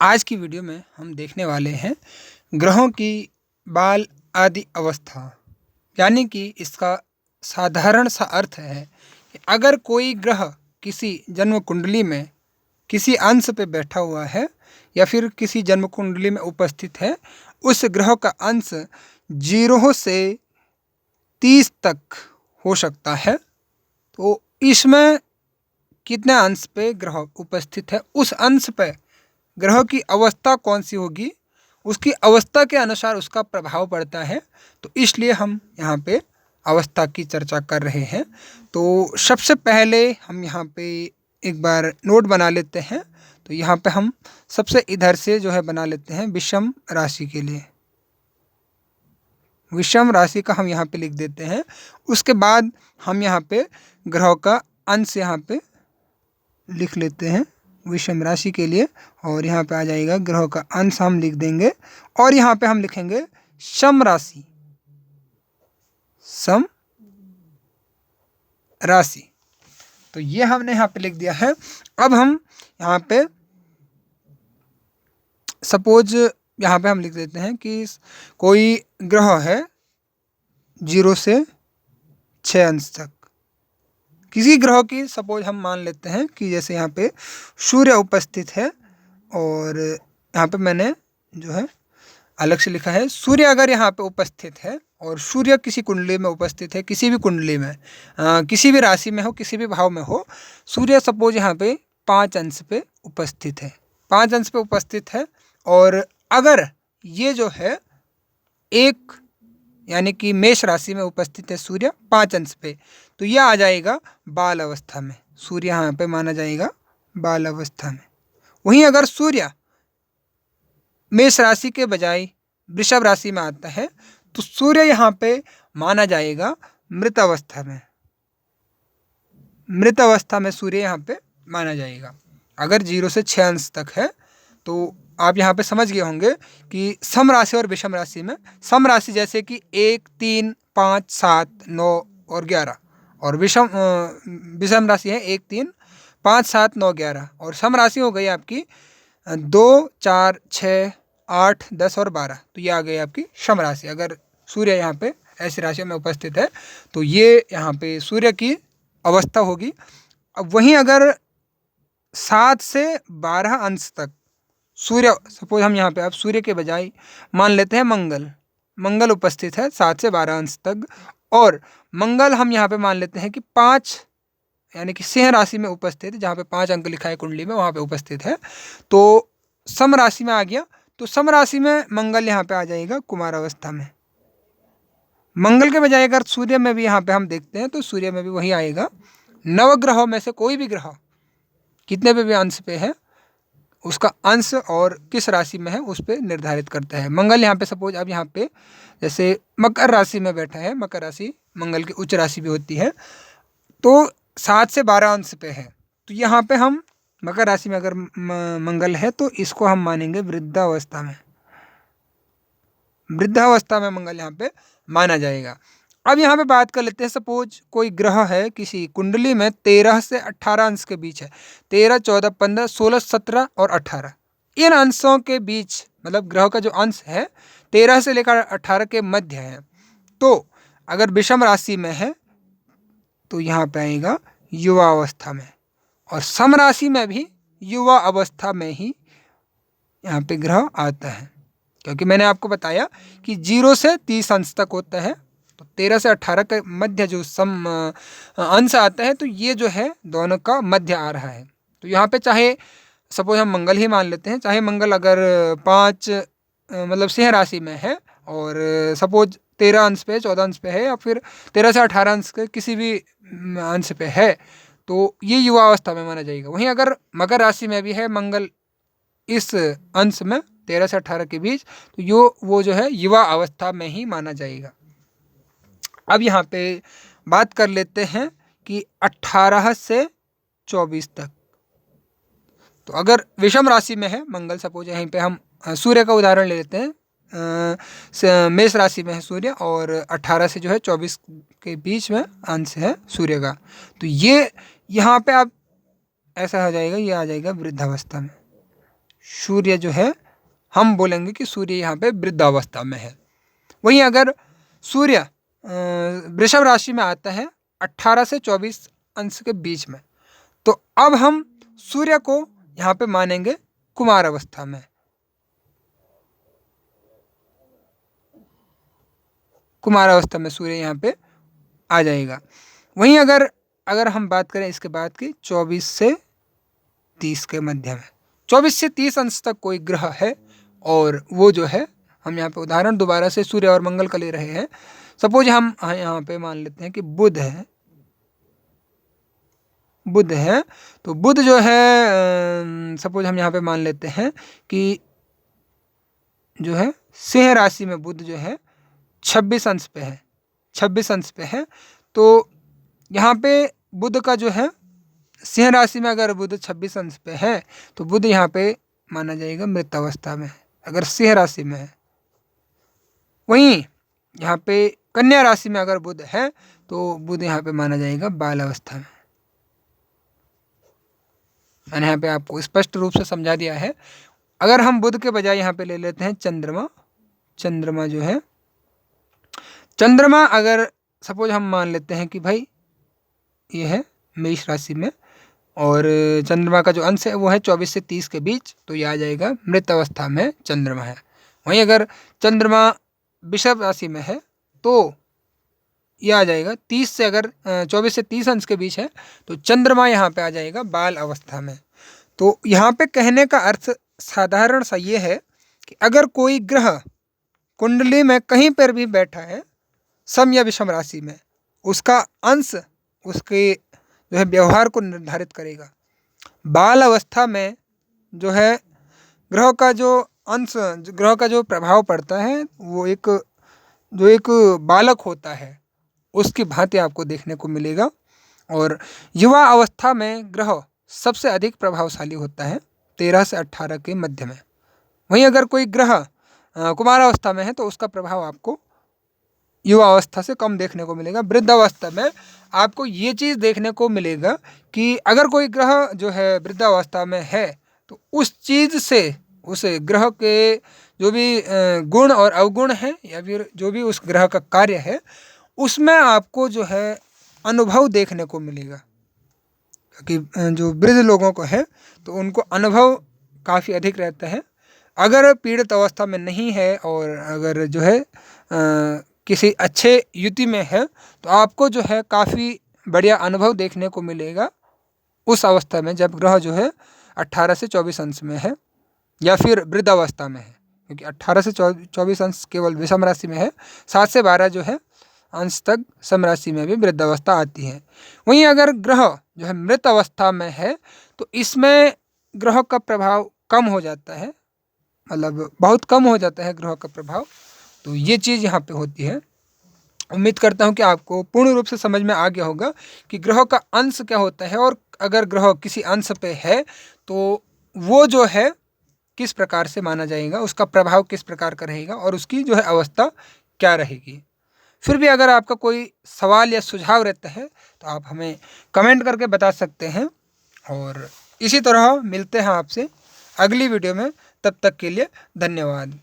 आज की वीडियो में हम देखने वाले हैं ग्रहों की बाल आदि अवस्था। यानी कि इसका साधारण सा अर्थ है कि अगर कोई ग्रह किसी जन्म कुंडली में किसी अंश पे बैठा हुआ है या फिर किसी जन्म कुंडली में उपस्थित है, उस ग्रह का अंश 0 से 30 तक हो सकता है। तो इसमें कितने अंश पे ग्रह उपस्थित है, उस अंश पे ग्रह की अवस्था कौन सी होगी, उसकी अवस्था के अनुसार उसका प्रभाव पड़ता है। तो इसलिए हम यहाँ पे अवस्था की चर्चा कर रहे हैं। तो सबसे पहले हम यहाँ पे एक बार नोट बना लेते हैं। तो यहाँ पे हम सबसे इधर से जो है बना लेते हैं विषम राशि के लिए। विषम राशि का हम यहाँ पे लिख देते हैं। उसके बाद हम यहाँ पे ग्रहों का अंश यहाँ पे लिख लेते हैं विषम राशि के लिए, और यहाँ पे आ जाएगा ग्रहों का अंश हम लिख देंगे। और यहाँ पे हम लिखेंगे सम राशि, सम राशि। तो ये हमने यहाँ पे लिख दिया है। अब हम यहाँ पे सपोज यहाँ पे हम लिख देते हैं कि कोई ग्रह है 0 से 6 अंश तक। किसी ग्रह की सपोज हम मान लेते हैं कि जैसे यहाँ पे सूर्य उपस्थित है, और यहाँ पे मैंने जो है अलग से लिखा है सूर्य अगर यहाँ पे उपस्थित है, और सूर्य किसी कुंडली में उपस्थित है, किसी भी कुंडली में किसी भी राशि में हो, किसी भी भाव में हो, सूर्य सपोज यहाँ पे 5 अंश पे उपस्थित है, 5 अंश पे उपस्थित है। और अगर ये जो है एक यानी कि मेष राशि में उपस्थित है सूर्य 5 अंश पे, तो यह आ जाएगा बाल अवस्था में। सूर्य यहाँ पे माना जाएगा बाल अवस्था में। वहीं अगर सूर्य मेष राशि के बजाय वृषभ राशि में आता है, तो सूर्य यहाँ पे माना जाएगा मृत अवस्था में। मृत अवस्था में सूर्य यहाँ पे माना जाएगा अगर 0 से 6 अंश तक है। तो आप यहाँ पे समझ गए होंगे कि सम राशि और विषम राशि में, सम राशि जैसे कि 1, 3, 5, 7, 9 और 11, और विषम राशि है 1, 3, 5, 7, 9, 11, और सम राशि हो गई आपकी 2, 4, 6, 8, 10 और 12। तो ये आ गई आपकी सम राशि। अगर सूर्य यहाँ पे ऐसी राशियों में उपस्थित है तो ये यहाँ पे सूर्य की अवस्था होगी। अब वहीं अगर 7 से 12 अंश तक सूर्य, सपोज हम यहाँ पे अब सूर्य के बजाय मान लेते हैं मंगल उपस्थित है 7 से 12 अंश तक, और मंगल हम यहाँ पे मान लेते हैं कि 5 यानी कि सिंह राशि में उपस्थित है, जहाँ पे 5 अंक लिखा है कुंडली में वहाँ पे उपस्थित है। तो सम राशि में आ गया। तो सम राशि में मंगल यहाँ पे आ जाएगा कुमार अवस्था में। मंगल के बजाय अगर सूर्य में भी यहाँ पे हम देखते हैं तो सूर्य में भी वही आएगा। नवग्रहों में से कोई भी ग्रह कितने पे भी अंश पे है, उसका अंश और किस राशि में है उस पर निर्धारित करता है। मंगल यहाँ पे सपोज अब यहाँ पे जैसे मकर राशि में बैठा है, मकर राशि मंगल की उच्च राशि भी होती है, तो 7 से 12 अंश पे है। तो यहाँ पे हम मकर राशि में अगर मंगल है तो इसको हम मानेंगे वृद्धावस्था में। वृद्धावस्था में मंगल यहाँ पे माना जाएगा। अब यहाँ पे बात कर लेते हैं, सपोज कोई ग्रह है किसी कुंडली में 13 से 18 अंश के बीच है, 13, 14, 15, 16, 17 और 18। इन अंशों के बीच मतलब ग्रह का जो अंश है 13 से लेकर 18 के मध्य है। तो अगर विषम राशि में है तो यहाँ पे आएगा युवा अवस्था में, और सम राशि में भी युवा अवस्था में ही यहाँ पे ग्रह आता है, क्योंकि मैंने आपको बताया कि 0 से 30 अंश तक होता है। तो 13 से 18 के मध्य जो सम अंश आता है, तो ये जो है दोनों का मध्य आ रहा है। तो यहाँ पे चाहे सपोज हम मंगल ही मान लेते हैं, चाहे मंगल अगर 5 मतलब सिंह राशि में है और सपोज 13 अंश पे 14 अंश पे है, या फिर 13 से 18 अंश के किसी भी अंश पे है, तो ये युवा अवस्था में माना जाएगा। वहीं अगर मकर राशि में भी है मंगल इस अंश में 13 से 18 के बीच, तो वो जो है युवा अवस्था में ही माना जाएगा। अब यहाँ पे बात कर लेते हैं कि 18 से 24 तक। तो अगर विषम राशि में है मंगल, सपोज यहीं पे हम सूर्य का उदाहरण ले लेते हैं, मेष राशि में है सूर्य, और 18 से जो है 24 के बीच में अंश है सूर्य का, तो ये यहाँ पे आप ऐसा हो जाएगा, ये आ जाएगा वृद्धावस्था में। सूर्य जो है हम बोलेंगे कि सूर्य यहाँ पे वृद्धावस्था में है। वहीं अगर सूर्य वृषभ राशि में आता है 18 से 24 अंश के बीच में, तो अब हम सूर्य को यहाँ पे मानेंगे कुमार अवस्था में। कुमार अवस्था में सूर्य यहाँ पे आ जाएगा। वहीं अगर हम बात करें इसके बाद की 24 से 30 के मध्य में, 24 से 30 अंश तक कोई ग्रह है और वो जो है, हम यहाँ पे उदाहरण दोबारा से सूर्य और मंगल का ले रहे हैं। सपोज हम यहाँ पे मान लेते हैं कि बुध है, तो बुध जो है सपोज हम यहाँ पे मान लेते हैं कि जो है सिंह राशि में बुध जो है 26 अंश पे है, 26 अंश पे है। तो यहाँ पे बुध का जो है सिंह राशि में अगर बुध 26 अंश पे है तो बुध यहाँ पे माना जाएगा मृत अवस्था में, अगर सिंह राशि में है। वहीं यहाँ पे कन्या राशि में अगर बुध है तो बुध यहाँ पे माना जाएगा बाल अवस्था में। मैंने यहाँ पे आपको स्पष्ट रूप से समझा दिया है। अगर हम बुध के बजाय यहाँ पे ले लेते हैं चंद्रमा जो है, चंद्रमा अगर सपोज हम मान लेते हैं कि भाई ये है मेष राशि में और चंद्रमा का जो अंश है वो है 24 से 30 के बीच, तो ये आ जाएगा मृत अवस्था में चंद्रमा है। वहीं अगर चंद्रमा वृषभ राशि में है तो ये आ जाएगा 30 से अगर 24 से 30 अंश के बीच है तो चंद्रमा यहाँ पे आ जाएगा बाल अवस्था में। तो यहाँ पे कहने का अर्थ साधारण सा ये है कि अगर कोई ग्रह कुंडली में कहीं पर भी बैठा है सम या विषम राशि में, उसका अंश उसके जो है व्यवहार को निर्धारित करेगा। बाल अवस्था में जो है ग्रह का जो अंश, ग्रह का जो प्रभाव पड़ता है वो एक बालक होता है उसकी भांति आपको देखने को मिलेगा। और युवा अवस्था में ग्रह सबसे अधिक प्रभावशाली होता है 13 से 18 के मध्य में। वहीं अगर कोई ग्रह कुमार अवस्था में है तो उसका प्रभाव आपको युवा अवस्था से कम देखने को मिलेगा। वृद्ध अवस्था में आपको ये चीज़ देखने को मिलेगा कि अगर कोई ग्रह जो है वृद्ध अवस्था में है तो उस चीज़ से, उस ग्रह के जो भी गुण और अवगुण हैं या फिर जो भी उस ग्रह का कार्य है उसमें आपको जो है अनुभव देखने को मिलेगा। क्योंकि जो वृद्ध लोगों को है तो उनको अनुभव काफ़ी अधिक रहता है। अगर पीड़ित अवस्था में नहीं है और अगर जो है किसी अच्छे युति में है तो आपको जो है काफ़ी बढ़िया अनुभव देखने को मिलेगा उस अवस्था में जब ग्रह जो है 18 से 24 अंश में है या फिर वृद्ध अवस्था में है। क्योंकि 18 से 24 अंश केवल विषम राशि में है, 7 से 12 जो है अंश तक सम राशि में भी वृद्ध अवस्था आती है। वहीं अगर ग्रह जो है मृत अवस्था में है तो इसमें ग्रह का प्रभाव कम हो जाता है, मतलब बहुत कम हो जाता है ग्रह का प्रभाव। तो ये चीज़ यहाँ पे होती है। उम्मीद करता हूँ कि आपको पूर्ण रूप से समझ में आ गया होगा कि ग्रह का अंश क्या होता है और अगर ग्रह किसी अंश पे है तो वो जो है किस प्रकार से माना जाएगा, उसका प्रभाव किस प्रकार का रहेगा और उसकी जो है अवस्था क्या रहेगी। फिर भी अगर आपका कोई सवाल या सुझाव रहता है तो आप हमें कमेंट करके बता सकते हैं। और इसी तरह मिलते हैं आपसे अगली वीडियो में, तब तक के लिए धन्यवाद।